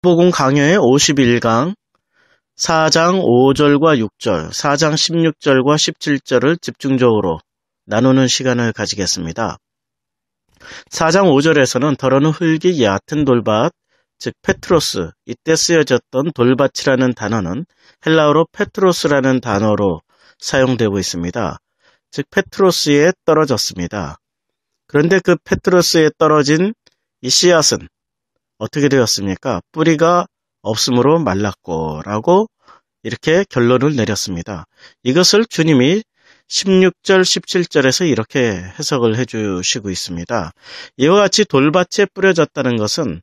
복음 강해의 51강 4장 5절과 6절, 4장 16절과 17절을 집중적으로 나누는 시간을 가지겠습니다. 4장 5절에서는 더러는 흙이 얕은 돌밭, 즉 페트로스, 이때 쓰여졌던 돌밭이라는 단어는 헬라어로 페트로스라는 단어로 사용되고 있습니다. 즉 페트로스에 떨어졌습니다. 그런데 그 페트로스에 떨어진 이 씨앗은 어떻게 되었습니까? 뿌리가 없으므로 말랐고 라고 이렇게 결론을 내렸습니다. 이것을 주님이 16절, 17절에서 이렇게 해석을 해주시고 있습니다. 이와 같이 돌밭에 뿌려졌다는 것은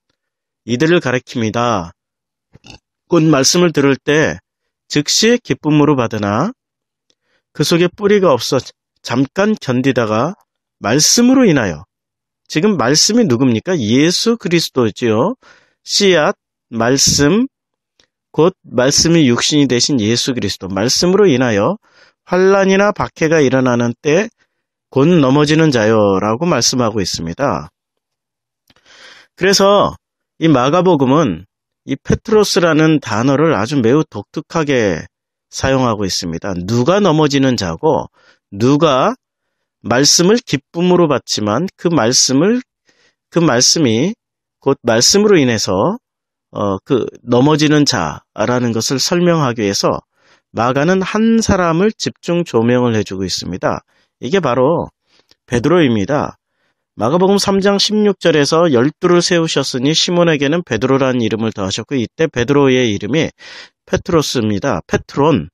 이들을 가리킵니다. 곧 말씀을 들을 때 즉시 기쁨으로 받으나 그 속에 뿌리가 없어 잠깐 견디다가 말씀으로 인하여, 지금 말씀이 누굽니까? 예수 그리스도지요. 씨앗, 말씀, 곧 말씀이 육신이 되신 예수 그리스도, 말씀으로 인하여 환난이나 박해가 일어나는 때 곧 넘어지는 자요라고 말씀하고 있습니다. 그래서 이 마가복음은 이 페트로스라는 단어를 아주 매우 독특하게 사용하고 있습니다. 누가 넘어지는 자고 누가 말씀을 기쁨으로 받지만 그 말씀이 곧 말씀으로 인해서 그 넘어지는 자라는 것을 설명하기 위해서 마가는 한 사람을 집중 조명을 해주고 있습니다. 이게 바로 베드로입니다. 마가복음 3장 16절에서 12를 세우셨으니 시몬에게는 베드로라는 이름을 더하셨고, 이때 베드로의 이름이 페트로스입니다. 페트론,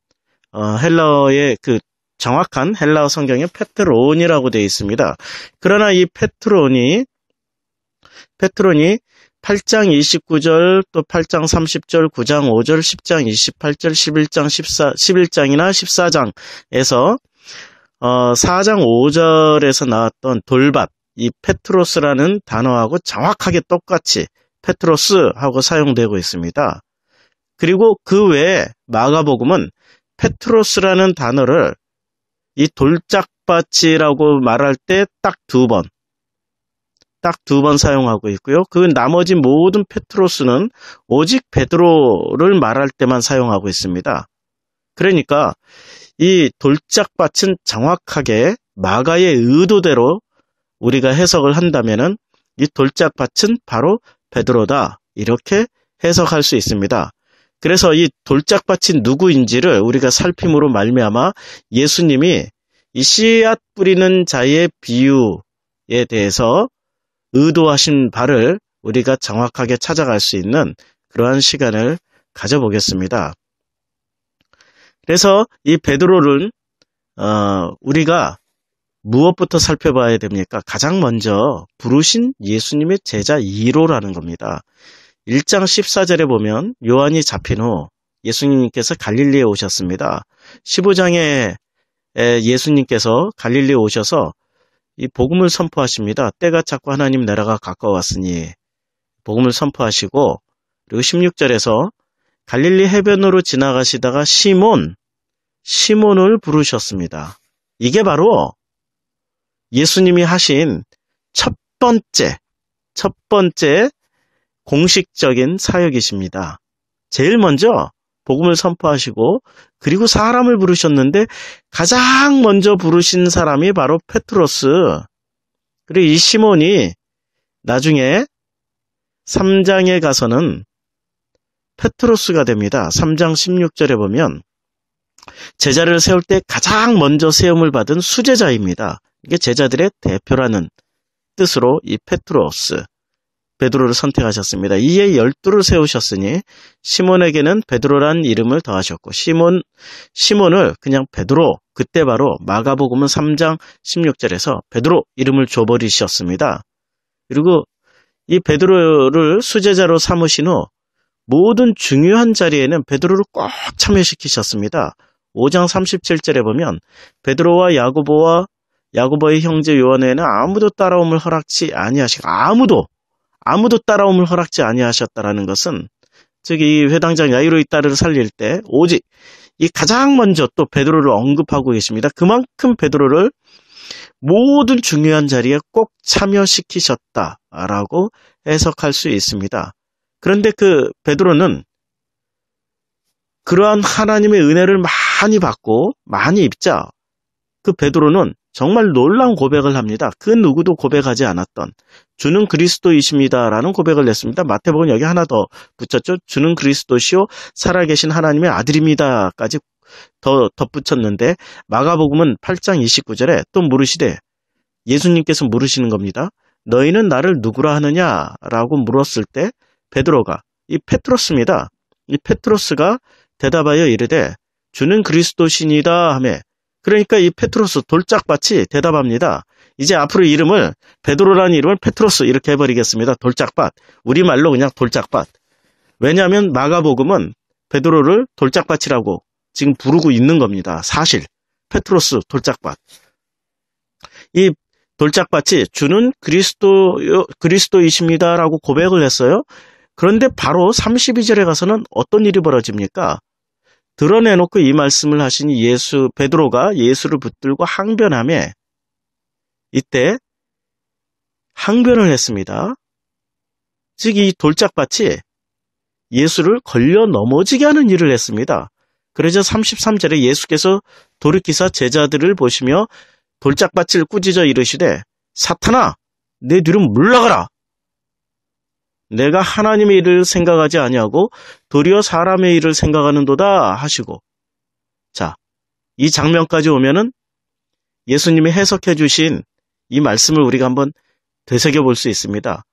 헬라어의 그 정확한 헬라어 성경에 페트론이라고 되어 있습니다. 그러나 이 페트론이 8장 29절, 또 8장 30절, 9장 5절, 10장 28절, 11장이나 14장에서 4장 5절에서 나왔던 돌밭, 이 페트로스라는 단어하고 정확하게 똑같이 페트로스하고 사용되고 있습니다. 그리고 그 외에 마가복음은 페트로스라는 단어를 이 돌짝밭이라고 말할 때 딱 두 번 사용하고 있고요. 그 나머지 모든 페트로스는 오직 베드로를 말할 때만 사용하고 있습니다. 그러니까 이 돌짝밭은 정확하게 마가의 의도대로 우리가 해석을 한다면은 이 돌짝밭은 바로 베드로다, 이렇게 해석할 수 있습니다. 그래서 이 돌짝밭이 누구인지를 우리가 살핌으로 말미암아 예수님이 이 씨앗 뿌리는 자의 비유에 대해서 의도하신 바를 우리가 정확하게 찾아갈 수 있는 그러한 시간을 가져보겠습니다. 그래서 이 베드로를 우리가 무엇부터 살펴봐야 됩니까? 가장 먼저 부르신 예수님의 제자 1호라는 겁니다. 1장 14절에 보면 요한이 잡힌 후 예수님께서 갈릴리에 오셨습니다. 15장에 예수님께서 갈릴리에 오셔서 이 복음을 선포하십니다. 때가 찼고 하나님 나라가 가까웠으니 복음을 선포하시고, 그리고 16절에서 갈릴리 해변으로 지나가시다가 시몬을 부르셨습니다. 이게 바로 예수님이 하신 첫 번째 공식적인 사역이십니다. 제일 먼저 복음을 선포하시고 그리고 사람을 부르셨는데 가장 먼저 부르신 사람이 바로 페트로스, 그리고 이 시몬이 나중에 3장에 가서는 페트로스가 됩니다. 3장 16절에 보면 제자를 세울 때 가장 먼저 세움을 받은 수제자입니다. 이게 제자들의 대표라는 뜻으로 이 베드로를 선택하셨습니다. 이에 12를 세우셨으니 시몬에게는 베드로란 이름을 더하셨고, 시몬을 그냥 베드로, 그때 바로 마가복음은 3장 16절에서 베드로 이름을 줘버리셨습니다. 그리고 이 베드로를 수제자로 삼으신 후 모든 중요한 자리에는 베드로를 꼭 참여시키셨습니다. 5장 37절에 보면 베드로와 야고보의 형제 요한 외에는 아무도 따라옴을 허락지 아니하시고, 아무도 따라옴을 허락지 아니하셨다라는 것은, 즉 이 회당장 야이로의 딸을 살릴 때 오직 이 가장 먼저 또 베드로를 언급하고 계십니다. 그만큼 베드로를 모든 중요한 자리에 꼭 참여시키셨다라고 해석할 수 있습니다. 그런데 그 베드로는 그러한 하나님의 은혜를 많이 받고 많이 입자 그 베드로는 정말 놀라운 고백을 합니다. 그 누구도 고백하지 않았던 주는 그리스도이십니다라는 고백을 냈습니다. 마태복음 여기 하나 더 붙였죠. 주는 그리스도시요 살아계신 하나님의 아들입니다까지 더 덧붙였는데 마가복음은 8장 29절에 또 물으시되 예수님께서 물으시는 겁니다. 너희는 나를 누구라 하느냐라고 물었을 때 베드로가 이 페트로스입니다. 이 페트로스가 대답하여 이르되 주는 그리스도시니다 하며 그러니까 이 페트로스 돌짝밭이 대답합니다. 이제 앞으로 이름을 베드로라는 이름을 페트로스 이렇게 해버리겠습니다. 돌짝밭. 우리말로 그냥 돌짝밭. 왜냐하면 마가복음은 베드로를 돌짝밭이라고 지금 부르고 있는 겁니다. 사실 페트로스 돌짝밭. 이 돌짝밭이 주는 그리스도이십니다라고 고백을 했어요. 그런데 바로 32절에 가서는 어떤 일이 벌어집니까? 드러내놓고 이 말씀을 하신 베드로가 예수를 붙들고 항변하며 이때 항변을 했습니다. 즉 이 돌짝밭이 예수를 걸려 넘어지게 하는 일을 했습니다. 그래서 33절에 예수께서 돌이키사 제자들을 보시며 돌짝밭을 꾸짖어 이르시되 사탄아 내 뒤로 물러가라. 내가 하나님의 일을 생각하지 아니하고 도리어 사람의 일을 생각하는도다 하시고 자, 이 장면까지 오면은 예수님이 해석해 주신 이 말씀을 우리가 한번 되새겨볼 수 있습니다.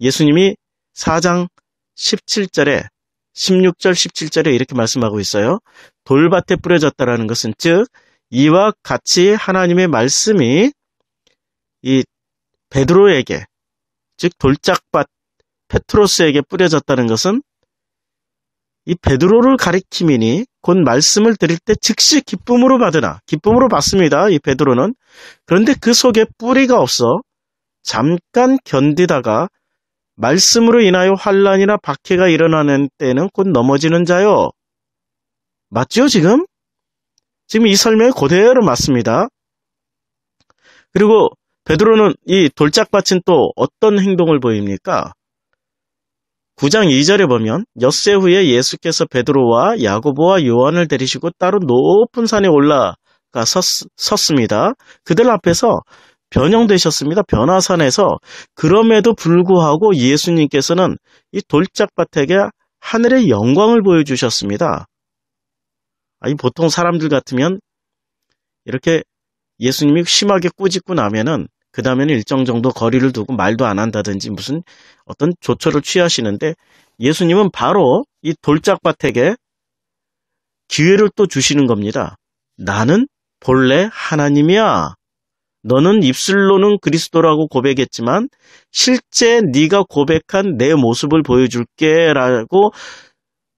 예수님이 4장 17절에 16절 17절에 이렇게 말씀하고 있어요. 돌밭에 뿌려졌다라는 것은 즉 이와 같이 하나님의 말씀이 이 베드로에게 즉 돌짝밭 페트로스에게 뿌려졌다는 것은 이 베드로를 가리킴이니 곧 말씀을 드릴 때 즉시 기쁨으로 받으나 기쁨으로 받습니다. 이 베드로는. 그런데 그 속에 뿌리가 없어 잠깐 견디다가 말씀으로 인하여 환난이나 박해가 일어나는 때는 곧 넘어지는 자요. 맞죠 지금? 지금 이 설명이 그대로 맞습니다. 그리고 베드로는 이 돌짝밭은 또 어떤 행동을 보입니까? 9장 2절에 보면 엿새 후에 예수께서 베드로와 야고보와 요한을 데리시고 따로 높은 산에 올라가 섰습니다. 그들 앞에서 변형되셨습니다. 변화산에서. 그럼에도 불구하고 예수님께서는 이 돌짝밭에게 하늘의 영광을 보여주셨습니다. 보통 사람들 같으면 이렇게 예수님이 심하게 꾸짖고 나면은 그 다음에는 일정 정도 거리를 두고 말도 안 한다든지 무슨 어떤 조처를 취하시는데 예수님은 바로 이 돌짝밭에게 기회를 또 주시는 겁니다. 나는 본래 하나님이야. 너는 입술로는 그리스도라고 고백했지만 실제 네가 고백한 내 모습을 보여줄게 라고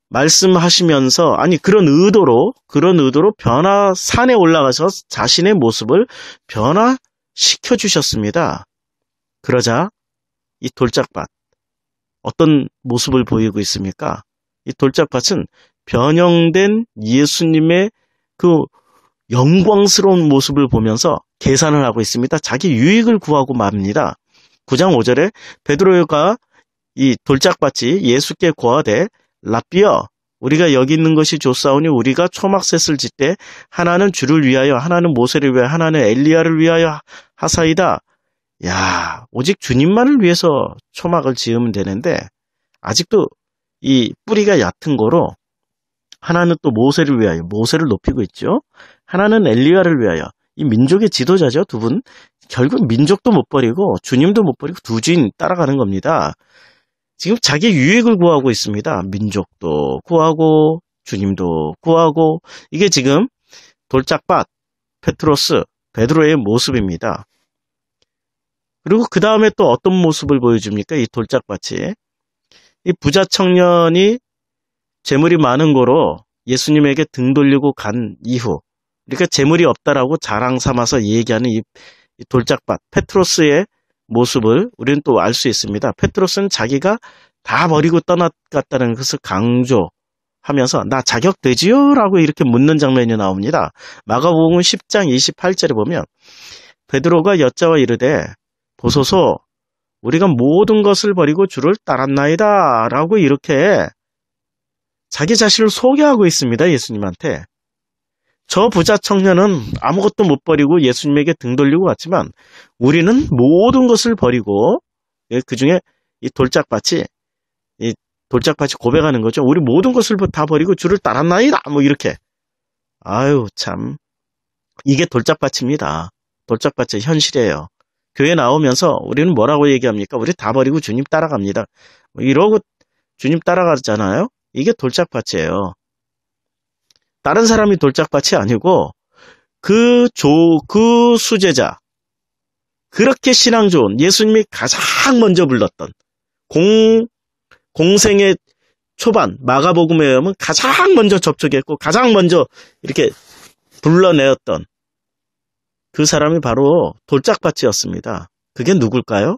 말씀하시면서 그런 의도로 변화산에 올라가서 자신의 모습을 변화시켜 주셨습니다. 그러자 이 돌짝밭 어떤 모습을 보이고 있습니까? 이 돌짝밭은 변형된 예수님의 그 영광스러운 모습을 보면서 계산을 하고 있습니다. 자기 유익을 구하고 맙니다. 9장 5절에 베드로가 이 돌짝밭이 예수께 고하되 라삐여 우리가 여기 있는 것이 좋사오니 우리가 초막셋을 짓되 하나는 주를 위하여 하나는 모세를 위하여 하나는 엘리야를 위하여 하사이다. 야, 오직 주님만을 위해서 초막을 지으면 되는데 아직도 이 뿌리가 얕은 거로 하나는 또 모세를 위하여 모세를 높이고 있죠. 하나는 엘리야를 위하여 이 민족의 지도자죠. 두 분. 결국 민족도 못 버리고 주님도 못 버리고 두 주인 따라가는 겁니다. 지금 자기 유익을 구하고 있습니다. 민족도 구하고 주님도 구하고 이게 지금 돌짝밭 페트로스 베드로의 모습입니다. 그리고 그 다음에 또 어떤 모습을 보여줍니까? 이 돌짝밭이 이 부자 청년이 재물이 많은 거로 예수님에게 등 돌리고 간 이후 그러니까 재물이 없다라고 자랑 삼아서 얘기하는 이 돌짝밭 페트로스의 모습을 우리는 또 알 수 있습니다. 페트로스는 자기가 다 버리고 떠났다는 것을 강조하면서 나 자격되지요? 라고 이렇게 묻는 장면이 나옵니다. 마가복음 10장 28절에 보면 베드로가 여짜와 이르되 보소서 우리가 모든 것을 버리고 주를 따랐나이다 라고 이렇게 자기 자신을 소개하고 있습니다. 예수님한테. 저 부자 청년은 아무것도 못 버리고 예수님에게 등 돌리고 왔지만 우리는 모든 것을 버리고, 그 중에 이 돌짝밭이 고백하는 거죠. 우리 모든 것을 다 버리고 주를 따랐나이다. 뭐 이렇게. 아유 참, 이게 돌짝밭입니다. 돌짝밭의 현실이에요. 교회 나오면서 우리는 뭐라고 얘기합니까? 우리 다 버리고 주님 따라갑니다. 뭐 이러고 주님 따라가잖아요. 이게 돌짝밭이에요. 다른 사람이 돌짝밭이 아니고 그 수제자, 그렇게 신앙 좋은 예수님이 가장 먼저 불렀던 공생의 초반 마가복음에 의하면 가장 먼저 접촉했고 가장 먼저 이렇게 불러내었던 그 사람이 바로 돌짝밭이었습니다. 그게 누굴까요?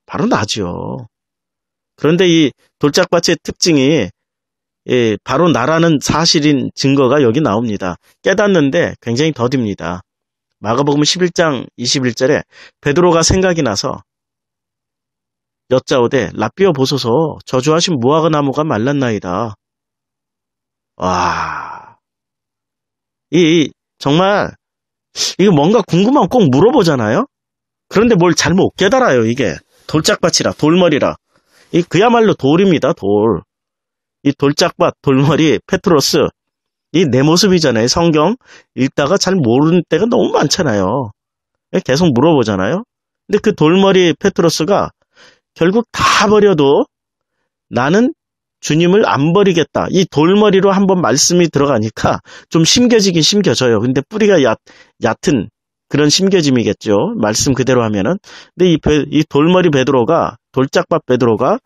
바로 나지요. 그런데 이 돌짝밭의 특징이 바로 나라는 사실인 증거가 여기 나옵니다. 깨닫는데 굉장히 더딥니다. 마가복음 11장 21절에 베드로가 생각이 나서 여짜오되 라삐어 보소서 저주하신 무화과 나무가 말랐나이다. 와, 정말 이거 뭔가 궁금하면 꼭 물어보잖아요. 그런데 뭘 잘 못 깨달아요. 이게 돌짝밭이라 돌머리라. 그야말로 돌입니다. 돌. 이 돌짝밭, 돌머리, 페트로스, 이 내 모습이잖아요. 성경 읽다가 잘 모르는 때가 너무 많잖아요. 계속 물어보잖아요. 근데 그 돌머리 페트로스가 결국 다 버려도 나는 주님을 안 버리겠다. 이 돌머리로 한번 말씀이 들어가니까 좀 심겨지긴 심겨져요. 근데 뿌리가 얕은 그런 심겨짐이겠죠. 말씀 그대로 하면은. 근데 이 돌머리 베드로가, 돌짝밭 베드로가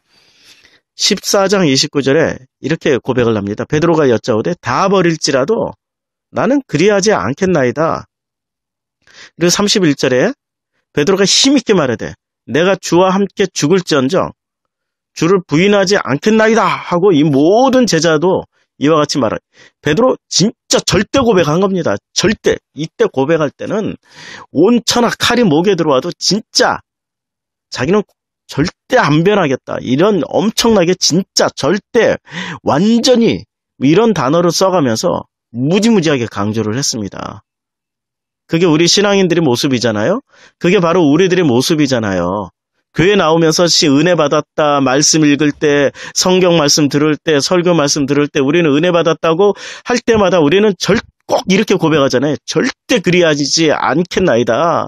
14장 29절에 이렇게 고백을 합니다. 베드로가 여짜오되 다 버릴지라도 나는 그리하지 않겠나이다. 그리고 31절에 베드로가 힘있게 말하되 내가 주와 함께 죽을지언정 주를 부인하지 않겠나이다 하고 이 모든 제자도 이와 같이 말해요. 베드로 진짜 절대 고백한 겁니다. 절대. 이때 고백할 때는 온천하 칼이 목에 들어와도 진짜 자기는 절대 안 변하겠다. 이런 엄청나게 진짜 절대 완전히 이런 단어를 써가면서 무지무지하게 강조를 했습니다. 그게 우리 신앙인들의 모습이잖아요. 그게 바로 우리들의 모습이잖아요. 교회 나오면서 은혜 받았다, 말씀 읽을 때, 성경 말씀 들을 때, 설교 말씀 들을 때 우리는 은혜 받았다고 할 때마다 우리는 꼭 이렇게 고백하잖아요. 절대 그리하지 않겠나이다.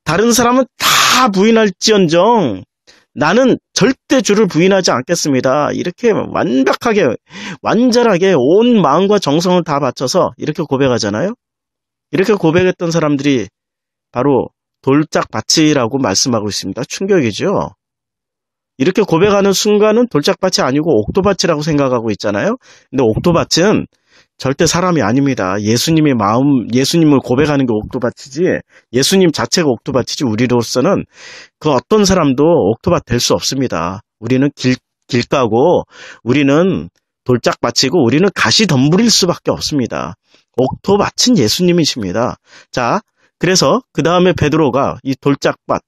다른 사람은 다 부인할지언정 나는 절대 주를 부인하지 않겠습니다. 이렇게 완벽하게 완전하게 온 마음과 정성을 다 바쳐서 이렇게 고백하잖아요. 이렇게 고백했던 사람들이 바로 돌짝밭이라고 말씀하고 있습니다. 충격이죠. 이렇게 고백하는 순간은 돌짝밭이 아니고 옥토밭이라고 생각하고 있잖아요. 근데 옥토밭은 절대 사람이 아닙니다. 예수님을 고백하는 게 옥토밭이지, 예수님 자체가 옥토밭이지, 우리로서는 그 어떤 사람도 옥토밭 될 수 없습니다. 우리는 길가고, 우리는 돌짝밭이고, 우리는 가시덤불일 수밖에 없습니다. 옥토밭은 예수님이십니다. 자, 그래서 그 다음에 베드로가 이 돌짝밭,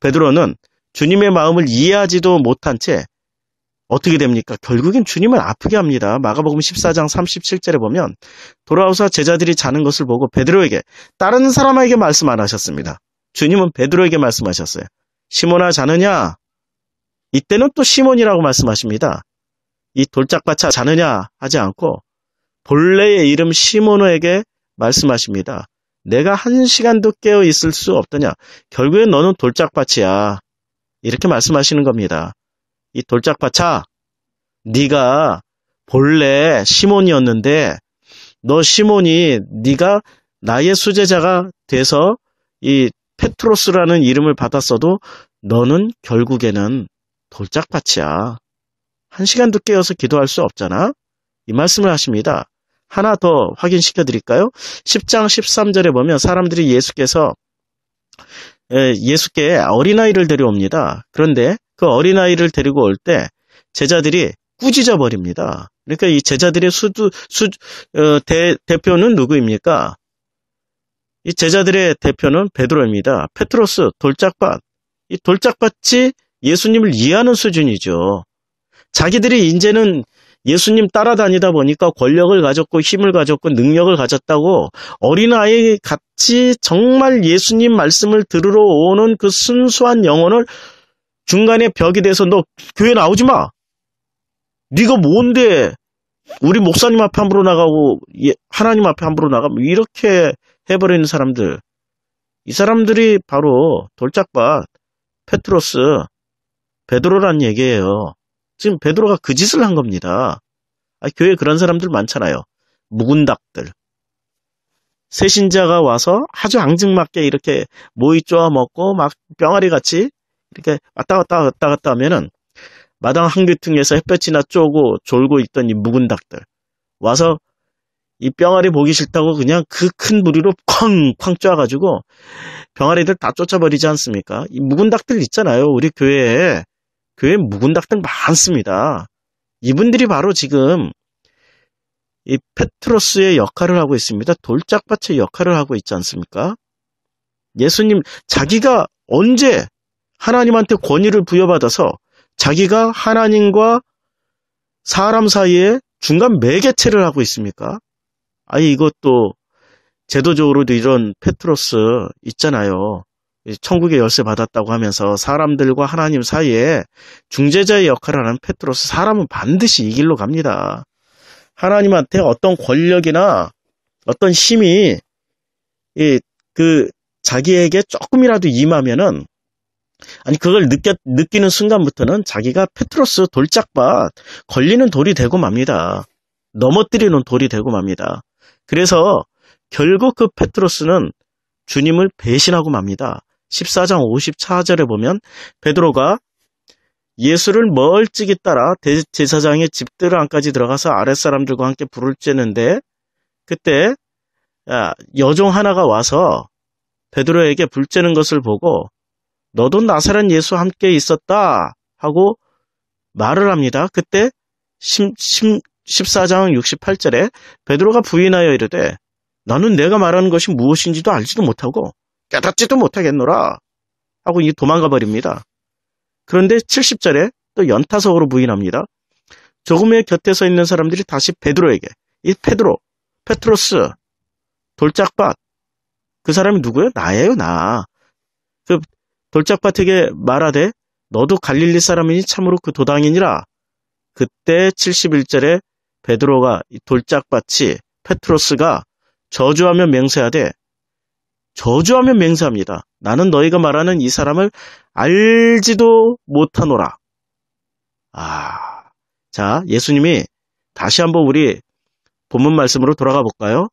베드로는 주님의 마음을 이해하지도 못한 채 어떻게 됩니까? 결국엔 주님을 아프게 합니다. 마가복음 14장 37절에 보면 돌아와서 제자들이 자는 것을 보고 베드로에게, 다른 사람에게 말씀 안 하셨습니다. 주님은 베드로에게 말씀하셨어요. 시몬아 자느냐? 이때는 또 시몬이라고 말씀하십니다. 이 돌짝밭아 자느냐 하지 않고 본래의 이름 시몬에게 말씀하십니다. 내가 1시간도 깨어 있을 수 없더냐? 결국엔 너는 돌짝밭이야. 이렇게 말씀하시는 겁니다. 이 돌짝밭아, 네가 본래 시몬이었는데 너 시몬이 네가 나의 수제자가 돼서 이 페트로스라는 이름을 받았어도 너는 결국에는 돌짝밭이야. 1시간도 깨어서 기도할 수 없잖아. 이 말씀을 하십니다. 하나 더 확인시켜 드릴까요? 10장 13절에 보면 사람들이 예수께 어린아이를 데려옵니다. 그런데 그 어린아이를 데리고 올 때 제자들이 꾸짖어 버립니다. 그러니까 이 제자들의 대표는 누구입니까? 이 제자들의 대표는 베드로입니다. 페트로스, 돌짝밭. 이 돌짝밭이 예수님을 이해하는 수준이죠. 자기들이 이제는 예수님 따라다니다 보니까 권력을 가졌고 힘을 가졌고 능력을 가졌다고 어린아이 같이 정말 예수님 말씀을 들으러 오는 그 순수한 영혼을 중간에 벽이 돼서 너 교회 나오지 마. 네가 뭔데 우리 목사님 앞에 함부로 나가고 하나님 앞에 함부로 나가 이렇게 해버리는 사람들. 이 사람들이 바로 돌짝밭 페트로스 베드로란 얘기예요. 지금 베드로가 그 짓을 한 겁니다. 교회에 그런 사람들 많잖아요. 묵은 닭들. 새신자가 와서 아주 앙증맞게 이렇게 모이 쪼아 먹고 막 병아리 같이 이렇게 왔다 갔다 하면은 마당 한귀퉁에서 햇볕이나 쪼고 졸고 있던 이 묵은 닭들 와서 이 병아리 보기 싫다고 그냥 그 큰 부리로 쾅쾅 쪼아가지고 병아리들 다 쫓아버리지 않습니까? 이 묵은 닭들 있잖아요. 우리 교회에 묵은 닭들 많습니다. 이분들이 바로 지금 이 페트로스의 역할을 하고 있습니다. 돌짝밭의 역할을 하고 있지 않습니까? 예수님 자기가 언제 하나님한테 권위를 부여받아서 자기가 하나님과 사람 사이에 중간 매개체를 하고 있습니까? 이것도 제도적으로도 이런 페트로스 있잖아요. 천국의 열쇠 받았다고 하면서 사람들과 하나님 사이에 중재자의 역할을 하는 페트로스. 사람은 반드시 이 길로 갑니다. 하나님한테 어떤 권력이나 어떤 힘이 자기에게 조금이라도 임하면은 그걸 느끼는 순간부터는 자기가 페트로스 돌짝밭 걸리는 돌이 되고 맙니다. 넘어뜨리는 돌이 되고 맙니다. 그래서 결국 그 페트로스는 주님을 배신하고 맙니다. 14장 54절에 보면 베드로가 예수를 멀찍이 따라 대제사장의 집들 안까지 들어가서 아랫사람들과 함께 불을 쬐는데 그때 여종 하나가 와서 베드로에게 불 쬐는 것을 보고 너도 나사렛 예수와 함께 있었다 하고 말을 합니다. 그때 14장 68절에 베드로가 부인하여 이르되 나는 내가 말하는 것이 무엇인지도 알지도 못하고 깨닫지도 못하겠노라 하고 도망가 버립니다. 그런데 70절에 또 연타석으로 부인합니다. 조금의 곁에 서 있는 사람들이 다시 베드로에게 이 페트로스 돌짝밭 그 사람이 누구예요? 나예요, 나. 그 돌짝밭에게 말하되 너도 갈릴리 사람이니 참으로 그 도당이니라. 그때 71절에 베드로가 이 돌짝밭이 페트로스가 저주하며 맹세합니다. 나는 너희가 말하는 이 사람을 알지도 못하노라. 자, 예수님이 다시 한번 우리 본문 말씀으로 돌아가 볼까요?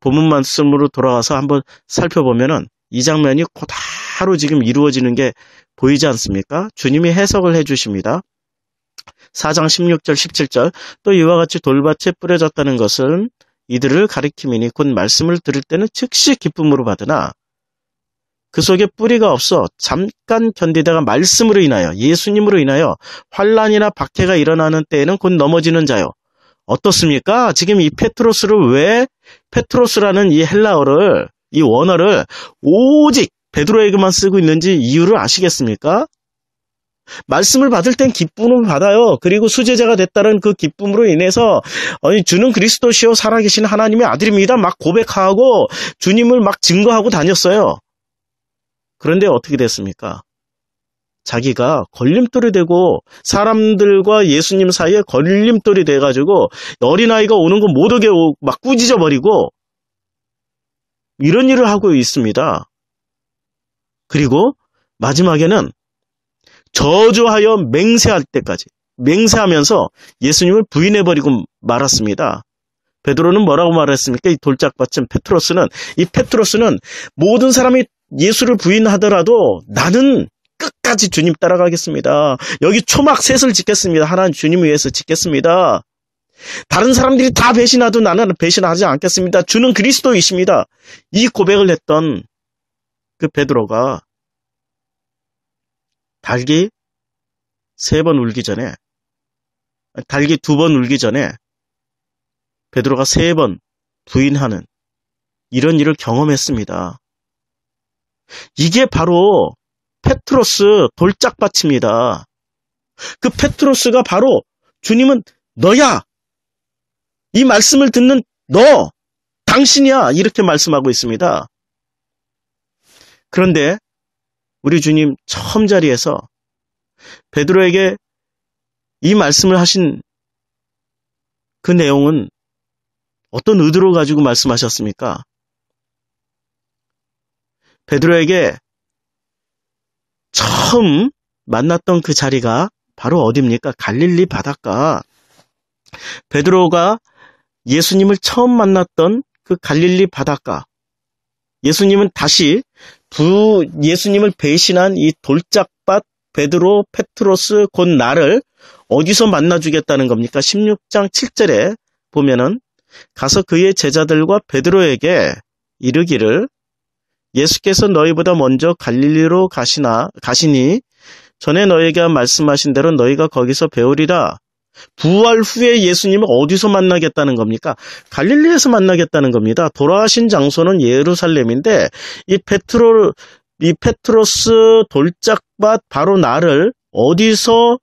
본문 말씀으로 돌아가서 한번 살펴보면은 이 장면이 곧바로 지금 이루어지는 게 보이지 않습니까? 주님이 해석을 해주십니다. 4장 16절 17절 또 이와 같이 돌밭에 뿌려졌다는 것은 이들을 가리킴이니 곧 말씀을 들을 때는 즉시 기쁨으로 받으나 그 속에 뿌리가 없어 잠깐 견디다가 말씀으로 인하여 예수님으로 인하여 환난이나 박해가 일어나는 때에는 곧 넘어지는 자요. 어떻습니까? 지금 이 페트로스라는 이 헬라어를 이 원어를 오직 베드로에게만 쓰고 있는지 이유를 아시겠습니까? 말씀을 받을 땐 기쁨을 받아요. 그리고 수제자가 됐다는 그 기쁨으로 인해서 주는 그리스도시요 살아계신 하나님의 아들입니다. 막 고백하고 주님을 막 증거하고 다녔어요. 그런데 어떻게 됐습니까? 자기가 걸림돌이 되고 사람들과 예수님 사이에 걸림돌이 돼가지고 어린아이가 오는 거 못 오게 막 꾸짖어 버리고 이런 일을 하고 있습니다. 그리고 마지막에는 저주하여 맹세할 때까지 맹세하면서 예수님을 부인해버리고 말았습니다. 베드로는 뭐라고 말했습니까? 이 돌짝밭은 이 페트로스는 모든 사람이 예수를 부인하더라도 나는 끝까지 주님 따라가겠습니다. 여기 초막 셋을 짓겠습니다. 하나님 주님 위해서 짓겠습니다. 다른 사람들이 다 배신하도 나는 배신하지 않겠습니다. 주는 그리스도이십니다. 이 고백을 했던 그 베드로가 닭이 3번 울기 전에, 닭이 2번 울기 전에 베드로가 3번 부인하는 이런 일을 경험했습니다. 이게 바로 페트로스 돌짝밭입니다. 그 페트로스가 바로 주님은 너야! 이 말씀을 듣는 너! 당신이야! 이렇게 말씀하고 있습니다. 그런데 우리 주님 처음 자리에서 베드로에게 이 말씀을 하신 그 내용은 어떤 의도를 가지고 말씀하셨습니까? 베드로에게 처음 만났던 그 자리가 바로 어디입니까? 갈릴리 바닷가. 베드로가 예수님을 처음 만났던 그 갈릴리 바닷가. 예수님은 다시 예수님을 배신한 이 돌짝밭 베드로, 페트로스 곧 나를 어디서 만나주겠다는 겁니까? 16장 7절에 보면은 가서 그의 제자들과 베드로에게 이르기를 예수께서 너희보다 먼저 갈릴리로 가시니 전에 너희에게 말씀하신 대로 너희가 거기서 배우리라. 부활 후에 예수님을 어디서 만나겠다는 겁니까? 갈릴리에서 만나겠다는 겁니다. 돌아가신 장소는 예루살렘인데 이 페트로스 돌짝밭 바로 나를 어디서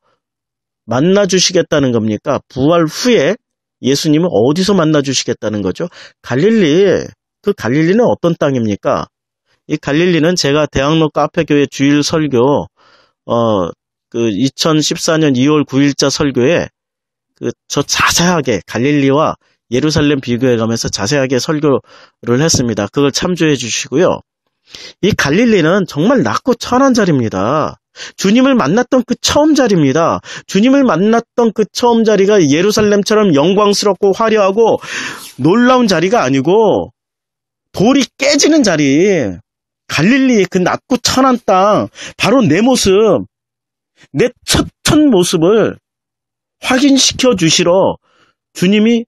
만나주시겠다는 겁니까? 부활 후에 예수님을 어디서 만나주시겠다는 거죠? 갈릴리, 그 갈릴리는 어떤 땅입니까? 이 갈릴리는 제가 대학로 카페교회 주일 설교, 2014년 2월 9일자 설교에 저 자세하게 갈릴리와 예루살렘 비교해 가면서 자세하게 설교를 했습니다. 그걸 참조해 주시고요. 이 갈릴리는 정말 낮고 천한 자리입니다. 주님을 만났던 그 처음 자리입니다. 주님을 만났던 그 처음 자리가 예루살렘처럼 영광스럽고 화려하고 놀라운 자리가 아니고 돌이 깨지는 자리. 갈릴리 그 낮고 천한 땅, 바로 내 모습, 내 첫 모습을 확인시켜 주시러 주님이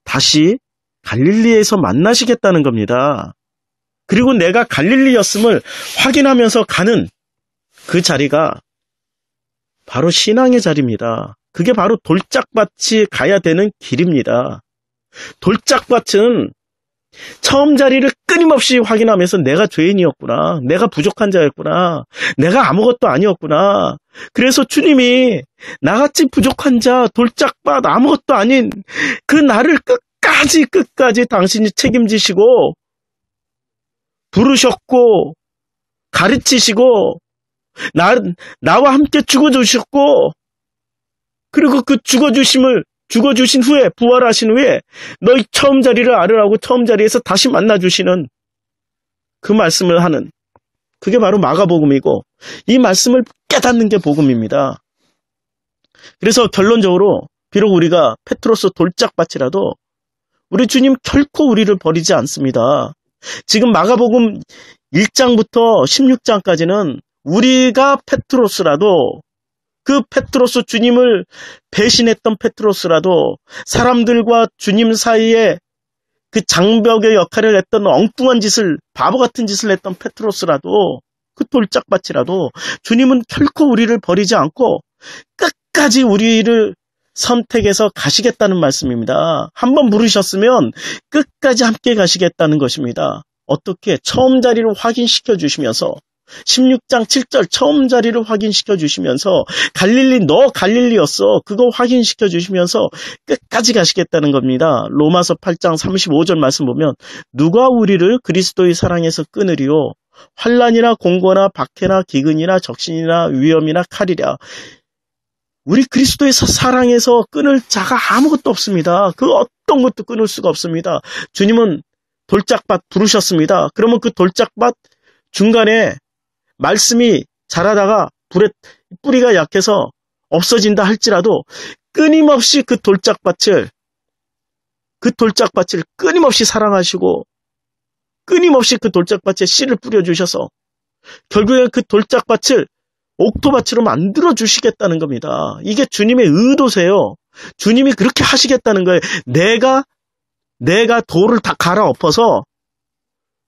다시 갈릴리에서 만나시겠다는 겁니다. 그리고 내가 갈릴리였음을 확인하면서 가는 그 자리가 바로 신앙의 자리입니다. 그게 바로 돌짝밭이 가야 되는 길입니다. 돌짝밭은 처음 자리를 끊임없이 확인하면서 내가 죄인이었구나. 내가 부족한 자였구나. 내가 아무것도 아니었구나. 그래서 주님이 나같이 부족한 자, 돌짝밭, 아무것도 아닌 그 나를 끝까지 당신이 책임지시고 부르셨고 가르치시고 나와 함께 죽어주셨고 그리고 그 죽어주신 후에 부활하신 후에 너희 처음 자리를 알으라고 처음 자리에서 다시 만나주시는 그 말씀을 하는 그게 바로 마가복음이고 이 말씀을 깨닫는 게 복음입니다. 그래서 결론적으로 비록 우리가 페트로스 돌짝밭이라도 우리 주님 결코 우리를 버리지 않습니다. 지금 마가복음 1장부터 16장까지는 우리가 페트로스라도 그 페트로스 주님을 배신했던 페트로스라도 사람들과 주님 사이에 그 장벽의 역할을 했던 엉뚱한 짓을 바보 같은 짓을 했던 페트로스라도 그 돌짝밭이라도 주님은 결코 우리를 버리지 않고 끝까지 우리를 선택해서 가시겠다는 말씀입니다. 한번 부르셨으면 끝까지 함께 가시겠다는 것입니다. 어떻게? 처음 자리를 확인시켜 주시면서 16장 7절 처음 자리를 확인시켜 주시면서 갈릴리 너 갈릴리였어. 그거 확인시켜 주시면서 끝까지 가시겠다는 겁니다. 로마서 8장 35절 말씀 보면 누가 우리를 그리스도의 사랑에서 끊으리요? 환난이나 공고나 박해나 기근이나 적신이나 위험이나 칼이랴. 우리 그리스도의 사랑에서 끊을 자가 아무것도 없습니다. 그 어떤 것도 끊을 수가 없습니다. 주님은 돌짝밭 부르셨습니다. 그러면 그 돌짝밭 중간에 말씀이 자라다가 불에 뿌리가 약해서 없어진다 할지라도 끊임없이 그 돌짝밭을 끊임없이 사랑하시고 끊임없이 그 돌짝밭에 씨를 뿌려주셔서 결국에 그 돌짝밭을 옥토밭으로 만들어 주시겠다는 겁니다. 이게 주님의 의도세요. 주님이 그렇게 하시겠다는 거예요. 내가 돌을 다 갈아엎어서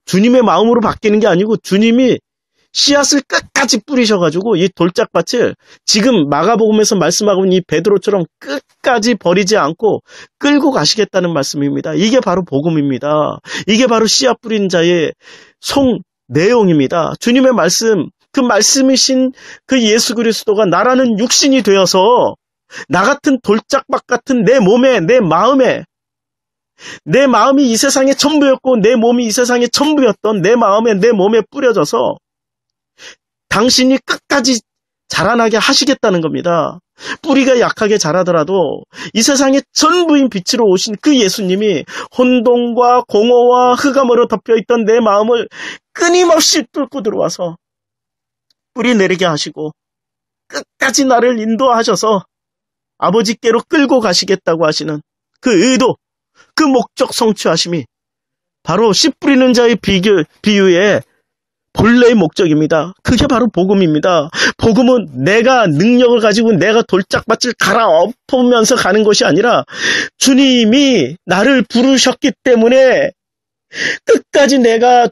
주님의 마음으로 바뀌는 게 아니고 주님이 씨앗을 끝까지 뿌리셔가지고 이 돌짝밭을 지금 마가복음에서 말씀하고 있는 이 베드로처럼 끝까지 버리지 않고 끌고 가시겠다는 말씀입니다. 이게 바로 복음입니다. 이게 바로 씨앗 뿌린 자의 송 내용입니다. 주님의 말씀 그 말씀이신 그 예수 그리스도가 나라는 육신이 되어서 나 같은 돌짝박 같은 내 몸에, 내 마음이 이 세상의 전부였고 내 몸이 이 세상의 전부였던 내 마음에, 내 몸에 뿌려져서 당신이 끝까지 자라나게 하시겠다는 겁니다. 뿌리가 약하게 자라더라도 이 세상의 전부인 빛으로 오신 그 예수님이 혼돈과 공허와 흑암으로 덮여있던 내 마음을 끊임없이 뚫고 들어와서 뿌리 내리게 하시고 끝까지 나를 인도하셔서 아버지께로 끌고 가시겠다고 하시는 그 의도, 그 목적 성취하심이 바로 씨 뿌리는 자의 비유의 본래의 목적입니다. 그게 바로 복음입니다. 복음은 내가 능력을 가지고 내가 돌짝밭을 갈아엎으면서 가는 것이 아니라 주님이 나를 부르셨기 때문에 끝까지 내가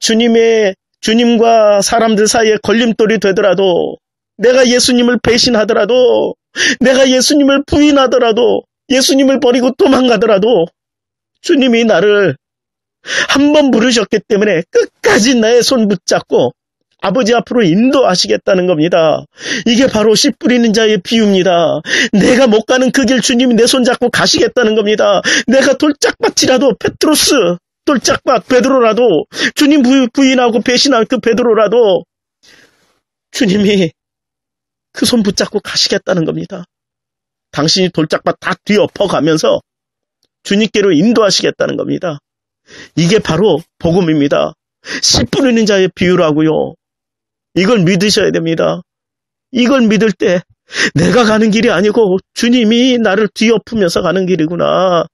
주님과 사람들 사이에 걸림돌이 되더라도, 내가 예수님을 배신하더라도, 내가 예수님을 부인하더라도, 예수님을 버리고 도망가더라도 주님이 나를 한번 부르셨기 때문에 끝까지 나의 손 붙잡고 아버지 앞으로 인도하시겠다는 겁니다. 이게 바로 씨 뿌리는 자의 비유입니다. 내가 못 가는 그 길 주님이 내 손 잡고 가시겠다는 겁니다. 내가 돌짝밭이라도, 페트로스 돌짝밭 베드로라도, 주님 부인하고 배신한 그 베드로라도 주님이 그 손 붙잡고 가시겠다는 겁니다. 당신이 돌짝밭 다 뒤엎어가면서 주님께로 인도하시겠다는 겁니다. 이게 바로 복음입니다. 씨 뿌리는 자의 비유라고요. 이걸 믿으셔야 됩니다. 이걸 믿을 때 내가 가는 길이 아니고 주님이 나를 뒤엎으면서 가는 길이구나.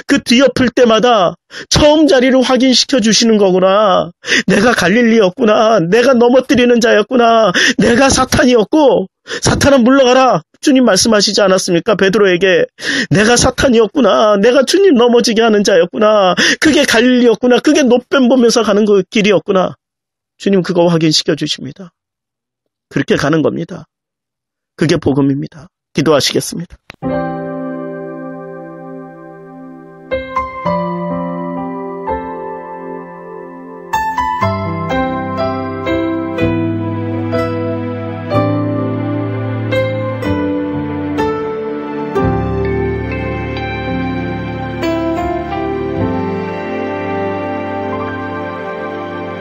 그 뒤엎을 때마다 처음 자리를 확인시켜 주시는 거구나. 내가 갈릴리였구나. 내가 넘어뜨리는 자였구나. 내가 사탄이었고, 사탄은 물러가라. 주님 말씀하시지 않았습니까? 베드로에게 내가 사탄이었구나. 내가 주님 넘어지게 하는 자였구나. 그게 갈릴리였구나. 그게 노뱀 보면서 가는 그 길이었구나. 주님 그거 확인시켜 주십니다. 그렇게 가는 겁니다. 그게 복음입니다. 기도하시겠습니다.